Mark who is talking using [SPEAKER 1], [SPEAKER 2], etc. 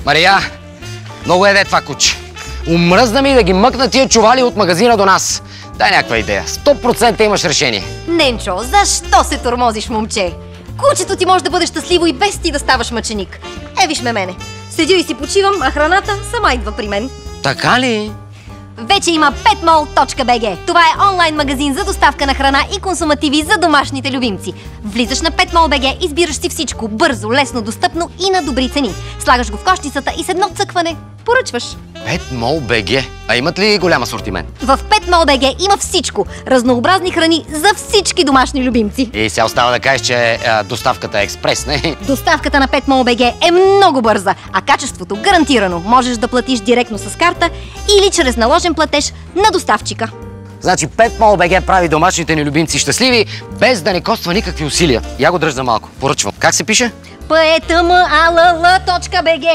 [SPEAKER 1] Мария, много еде това куче. Умръзна ми да ги мъкна тия чували от магазина до нас. Дай някаква идея. 100% имаш решение.
[SPEAKER 2] Ненчо, защо се тормозиш, момче? Кучето ти може да бъде щастливо и без ти да ставаш мъченик. Виж ме мене. Седя и си почивам, а храната сама идва при мен.
[SPEAKER 1] Така ли?
[SPEAKER 2] Вече има petmall.bg. Това е онлайн магазин за доставка на храна и консумативи за домашните любимци. Влизаш на petmall.bg, избираш си всичко бързо, лесно, достъпно и на добри цени. Слагаш го в кошницата и с едно цъкване поръчваш.
[SPEAKER 1] Petmall.bg. А имат ли голям асортимент?
[SPEAKER 2] В petmall.bg има всичко. Разнообразни храни за всички домашни любимци.
[SPEAKER 1] И сега остава да кажеш, че доставката е експрес, не?
[SPEAKER 2] Доставката на petmall.bg е много бърза, а качеството гарантирано. Можеш да платиш директно с карта или чрез наложен платеж на доставчика.
[SPEAKER 1] Значи Petmall.bg прави домашните ни любимци щастливи, без да не коства никакви усилия. Я го дръж за малко. Поръчвам. Как се пише?
[SPEAKER 2] petmall.bg